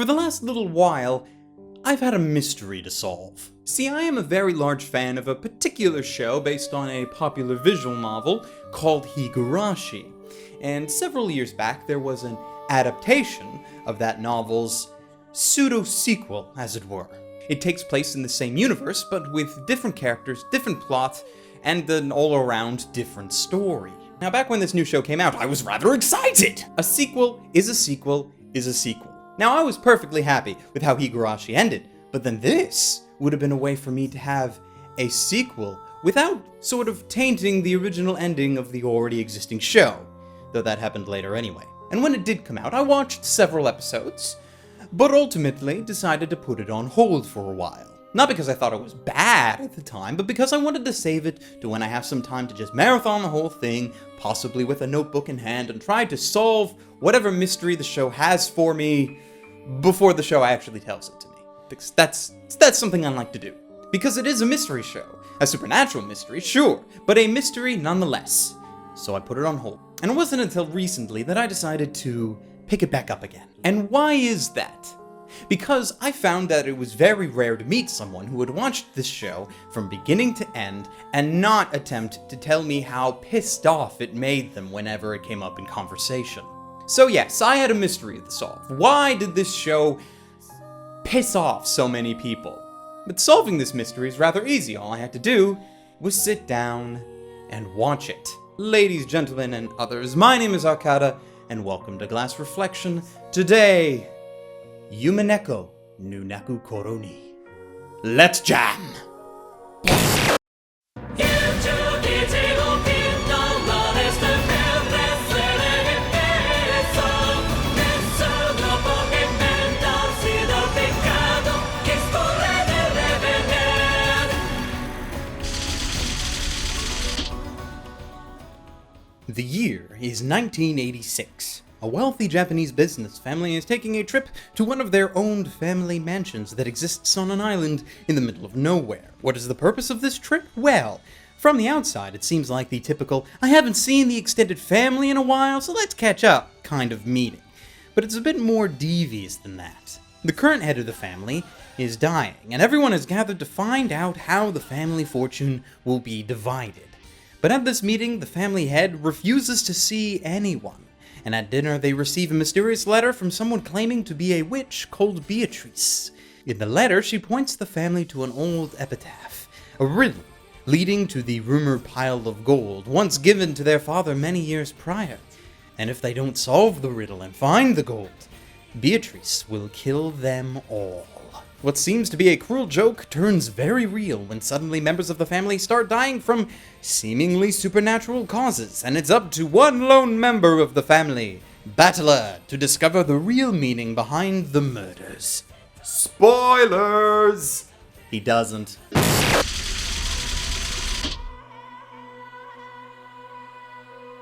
For the last little while, I've had a mystery to solve. See, I am a very large fan of a particular show based on a popular visual novel called Higurashi, and several years back there was an adaptation of that novel's pseudo-sequel, as it were. It takes place in the same universe, but with different characters, different plot, and an all-around different story. Now, back when this new show came out, I was rather excited! A sequel is a sequel is a sequel. Now, I was perfectly happy with how Higurashi ended, but then this would have been a way for me to have a sequel without sort of tainting the original ending of the already existing show, though that happened later anyway. And when it did come out, I watched several episodes, but ultimately decided to put it on hold for a while. Not because I thought it was bad at the time, but because I wanted to save it to when I have some time to just marathon the whole thing, possibly with a notebook in hand, and try to solve whatever mystery the show has for me before the show actually tells it to me. Because that's something I like to do. Because it is a mystery show. A supernatural mystery, sure, but a mystery nonetheless. So I put it on hold. And it wasn't until recently that I decided to pick it back up again. And why is that? Because I found that it was very rare to meet someone who had watched this show from beginning to end and not attempt to tell me how pissed off it made them whenever it came up in conversation. So yes, I had a mystery to solve. Why did this show piss off so many people? But solving this mystery is rather easy. All I had to do was sit down and watch it. Ladies, gentlemen, and others, my name is Arkada, and welcome to Glass Reflection. Today, Umineko no Naku Koro ni. Let's jam! The year is 1986. A wealthy Japanese business family is taking a trip to one of their owned family mansions that exists on an island in the middle of nowhere. What is the purpose of this trip? Well, from the outside it seems like the typical, I haven't seen the extended family in a while, so let's catch up kind of meeting. But it's a bit more devious than that. The current head of the family is dying, and everyone has gathered to find out how the family fortune will be divided. But at this meeting, the family head refuses to see anyone, and at dinner they receive a mysterious letter from someone claiming to be a witch called Beatrice. In the letter, she points the family to an old epitaph, a riddle leading to the rumored pile of gold once given to their father many years prior. And if they don't solve the riddle and find the gold, Beatrice will kill them all. What seems to be a cruel joke turns very real when suddenly members of the family start dying from seemingly supernatural causes, and it's up to one lone member of the family, Battler, to discover the real meaning behind the murders. Spoilers! He doesn't.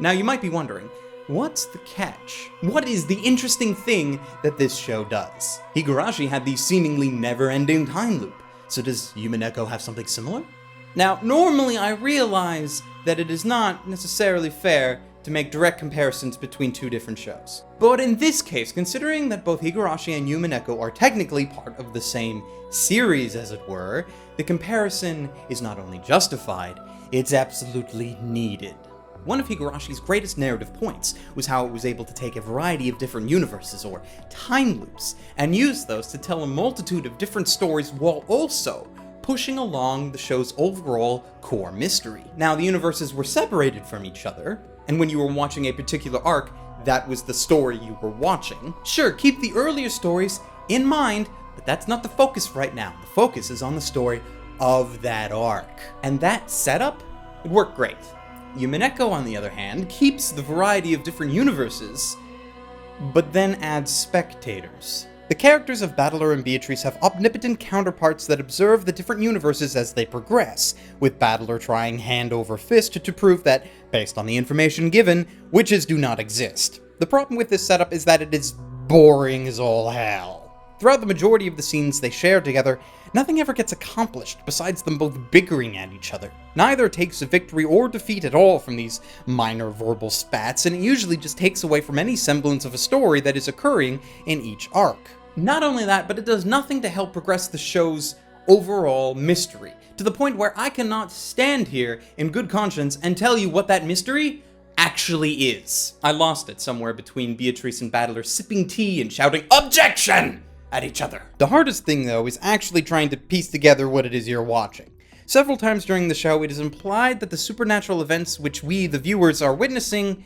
Now you might be wondering, what's the catch? What is the interesting thing that this show does? Higurashi had the seemingly never-ending time loop, so does Umineko have something similar? Now, normally I realize that it is not necessarily fair to make direct comparisons between two different shows. But in this case, considering that both Higurashi and Umineko are technically part of the same series, as it were, the comparison is not only justified, it's absolutely needed. One of Higurashi's greatest narrative points was how it was able to take a variety of different universes, or time loops, and use those to tell a multitude of different stories while also pushing along the show's overall core mystery. Now, the universes were separated from each other, and when you were watching a particular arc, that was the story you were watching. Sure, keep the earlier stories in mind, but that's not the focus right now. The focus is on the story of that arc. And that setup, it worked great. Umineko, on the other hand, keeps the variety of different universes, but then adds spectators. The characters of Battler and Beatrice have omnipotent counterparts that observe the different universes as they progress, with Battler trying hand over fist to prove that, based on the information given, witches do not exist. The problem with this setup is that it is boring as all hell. Throughout the majority of the scenes they share together, nothing ever gets accomplished besides them both bickering at each other. Neither takes a victory or defeat at all from these minor verbal spats, and it usually just takes away from any semblance of a story that is occurring in each arc. Not only that, but it does nothing to help progress the show's overall mystery, to the point where I cannot stand here in good conscience and tell you what that mystery actually is. I lost it somewhere between Beatrice and Battler sipping tea and shouting "OBJECTION!" at each other. The hardest thing, though, is actually trying to piece together what it is you're watching. Several times during the show, it is implied that the supernatural events which we, the viewers, are witnessing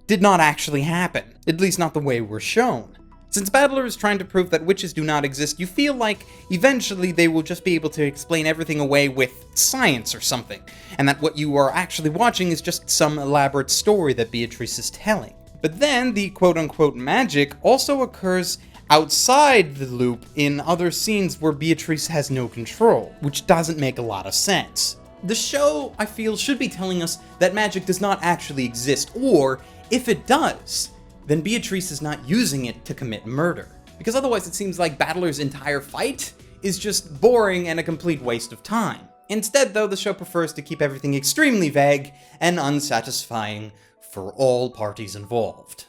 did not actually happen, at least not the way we're shown. Since Battler is trying to prove that witches do not exist, you feel like eventually they will just be able to explain everything away with science or something, and that what you are actually watching is just some elaborate story that Beatrice is telling. But then the quote-unquote magic also occurs outside the loop in other scenes where Beatrice has no control, which doesn't make a lot of sense. The show, I feel, should be telling us that magic does not actually exist, or if it does, then Beatrice is not using it to commit murder. Because otherwise it seems like Battler's entire fight is just boring and a complete waste of time. Instead, though, the show prefers to keep everything extremely vague and unsatisfying for all parties involved.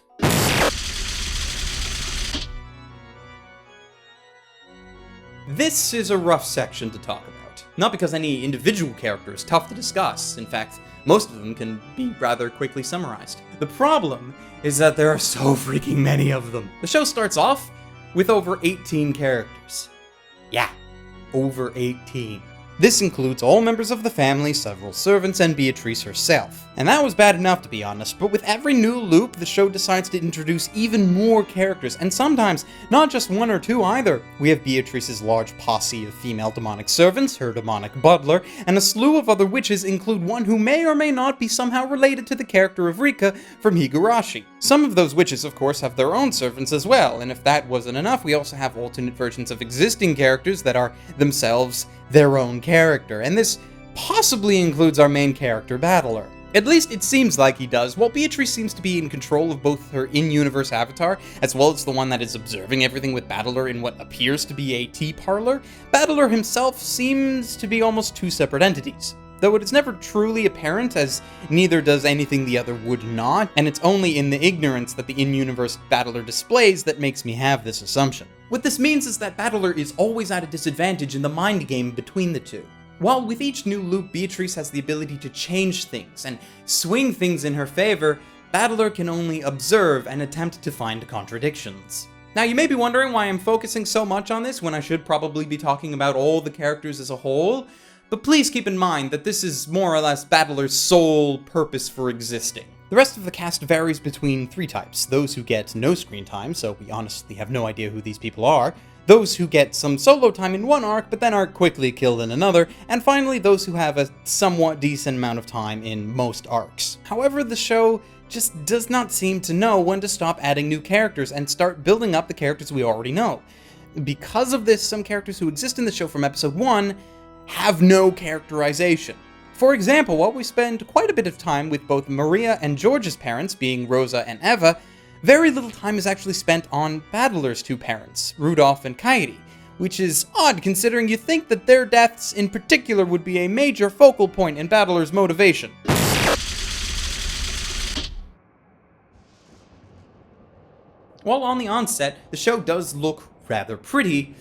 This is a rough section to talk about. Not because any individual character is tough to discuss. In fact, most of them can be rather quickly summarized. The problem is that there are so freaking many of them. The show starts off with over 18 characters. Yeah, over 18. This includes all members of the family, several servants, and Beatrice herself. And that was bad enough, to be honest, but with every new loop, the show decides to introduce even more characters, and sometimes not just one or two either. We have Beatrice's large posse of female demonic servants, her demonic butler, and a slew of other witches include one who may or may not be somehow related to the character of Rika from Higurashi. Some of those witches, of course, have their own servants as well, and if that wasn't enough, we also have alternate versions of existing characters that are themselves their own character, and this possibly includes our main character, Battler. At least it seems like he does. While Beatrice seems to be in control of both her in-universe avatar, as well as the one that is observing everything with Battler in what appears to be a tea parlor, Battler himself seems to be almost two separate entities. Though it is never truly apparent, as neither does anything the other would not, and it's only in the ignorance that the in-universe Battler displays that makes me have this assumption. What this means is that Battler is always at a disadvantage in the mind game between the two. While with each new loop Beatrice has the ability to change things and swing things in her favor, Battler can only observe and attempt to find contradictions. Now you may be wondering why I'm focusing so much on this when I should probably be talking about all the characters as a whole, but please keep in mind that this is more or less Battler's sole purpose for existing. The rest of the cast varies between three types: those who get no screen time, so we honestly have no idea who these people are, those who get some solo time in one arc but then are quickly killed in another, and finally those who have a somewhat decent amount of time in most arcs. However, the show just does not seem to know when to stop adding new characters and start building up the characters we already know. Because of this, some characters who exist in the show from episode 1 have no characterization. For example, while we spend quite a bit of time with both Maria and George's parents, being Rosa and Eva, very little time is actually spent on Battler's two parents, Rudolph and Kairi, which is odd considering you think that their deaths in particular would be a major focal point in Battler's motivation. While on the onset, the show does look rather pretty,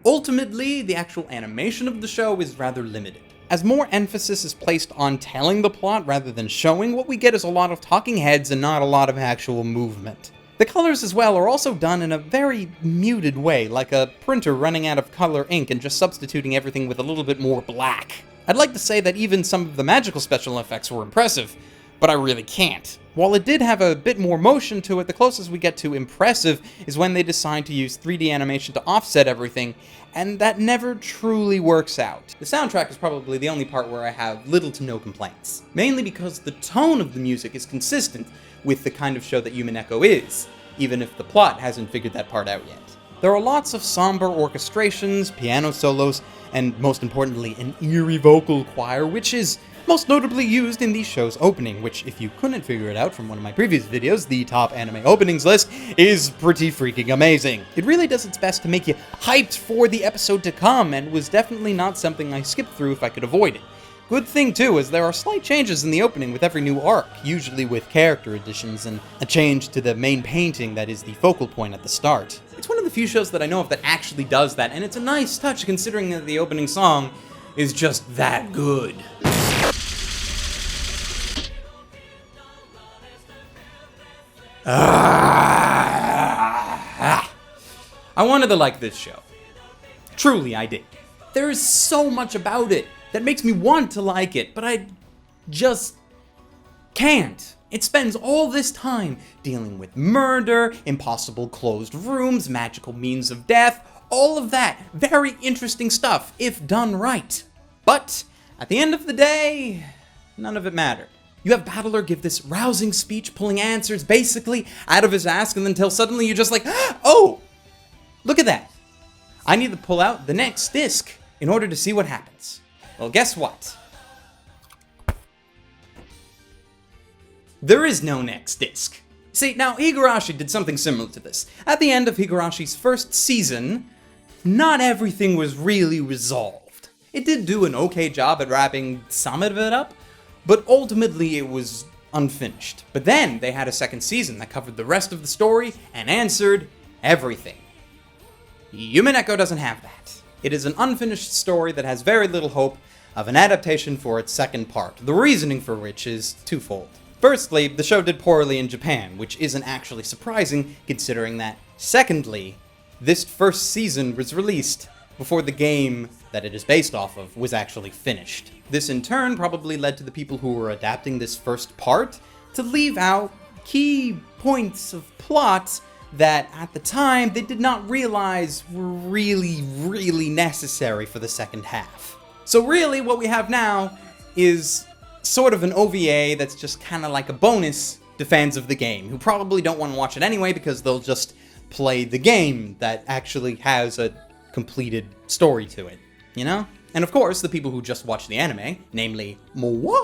ultimately, the actual animation of the show is rather limited. As more emphasis is placed on telling the plot rather than showing, what we get is a lot of talking heads and not a lot of actual movement. The colors as well are also done in a very muted way, like a printer running out of color ink and just substituting everything with a little bit more black. I'd like to say that even some of the magical special effects were impressive, but I really can't. While it did have a bit more motion to it, the closest we get to impressive is when they decide to use 3D animation to offset everything, and that never truly works out. The soundtrack is probably the only part where I have little to no complaints, mainly because the tone of the music is consistent with the kind of show that Umineko is, even if the plot hasn't figured that part out yet. There are lots of somber orchestrations, piano solos, and most importantly, an eerie vocal choir, which is most notably used in the show's opening, which, if you couldn't figure it out from one of my previous videos, the top anime openings list, is pretty freaking amazing. It really does its best to make you hyped for the episode to come, and was definitely not something I skipped through if I could avoid it. Good thing too is there are slight changes in the opening with every new arc, usually with character additions and a change to the main painting that is the focal point at the start. It's one of the few shows that I know of that actually does that, and it's a nice touch considering that the opening song is just that good. I wanted to like this show. Truly, I did. There is so much about it that makes me want to like it, but I just can't. It spends all this time dealing with murder, impossible closed rooms, magical means of death, all of that. Very interesting stuff, if done right. But at the end of the day, none of it mattered. You have Battler give this rousing speech, pulling answers basically out of his ass, and until suddenly you're just like, oh, look at that. I need to pull out the next disc in order to see what happens. Well, guess what? There is no next disc. See, now Higurashi did something similar to this. At the end of Higurashi's first season, not everything was really resolved. It did do an okay job at wrapping some of it up, but ultimately it was unfinished. But then they had a second season that covered the rest of the story and answered everything. Umineko doesn't have that. It is an unfinished story that has very little hope of an adaptation for its second part, the reasoning for which is twofold. Firstly, the show did poorly in Japan, which isn't actually surprising considering that. Secondly, this first season was released before the game that it is based off of was actually finished. This in turn probably led to the people who were adapting this first part to leave out key points of plot that at the time they did not realize were really necessary for the second half. So really what we have now is sort of an OVA that's just kind of like a bonus to fans of the game, who probably don't want to watch it anyway because they'll just play the game that actually has a completed story to it, you know? And of course, the people who just watch the anime, namely moi,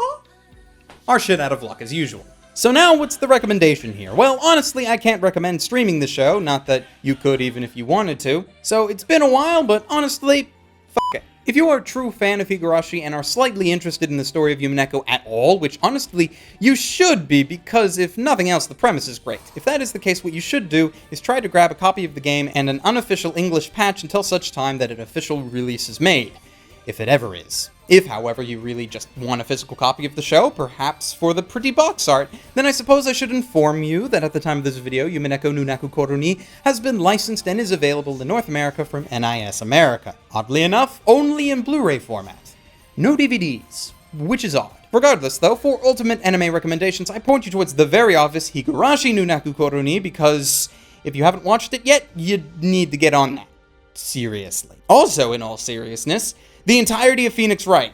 are shit out of luck as usual. So now, what's the recommendation here? Well, honestly, I can't recommend streaming the show, not that you could even if you wanted to. So it's been a while, but honestly, fuck it. If you are a true fan of Higurashi and are slightly interested in the story of Umineko at all, which honestly, you should be, because if nothing else, the premise is great. If that is the case, what you should do is try to grab a copy of the game and an unofficial English patch until such time that an official release is made. If it ever is. If, however, you really just want a physical copy of the show, perhaps for the pretty box art, then I suppose I should inform you that at the time of this video, Umineko no Naku Koro has been licensed and is available in North America from NIS America. Oddly enough, only in Blu-ray format. No DVDs, which is odd. Regardless, though, for ultimate anime recommendations, I point you towards the very obvious Higurashi no Naku Koro because if you haven't watched it yet, you need to get on that. Seriously. Also, in all seriousness, the entirety of Phoenix Wright.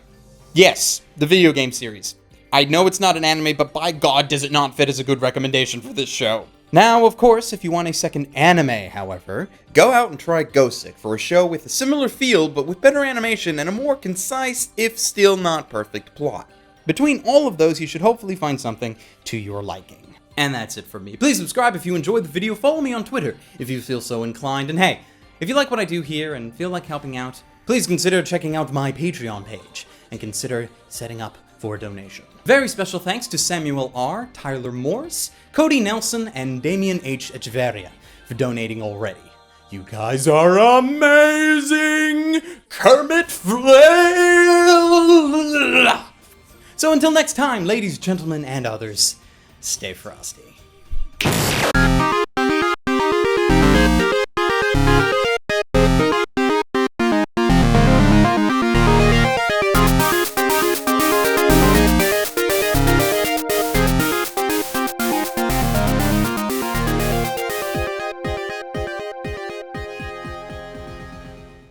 Yes, the video game series. I know it's not an anime, but by God does it not fit as a good recommendation for this show. Now, of course, if you want a second anime, however, go out and try Ghostic for a show with a similar feel, but with better animation and a more concise, if still not perfect, plot. Between all of those, you should hopefully find something to your liking. And that's it for me. Please subscribe if you enjoyed the video, follow me on Twitter if you feel so inclined, and hey, if you like what I do here and feel like helping out, please consider checking out my Patreon page, and consider setting up for a donation. Very special thanks to Samuel R., Tyler Morse, Cody Nelson, and Damian H. Echeverria for donating already. You guys are amazing! Kermit Flail! So until next time, ladies, gentlemen, and others, stay frosty.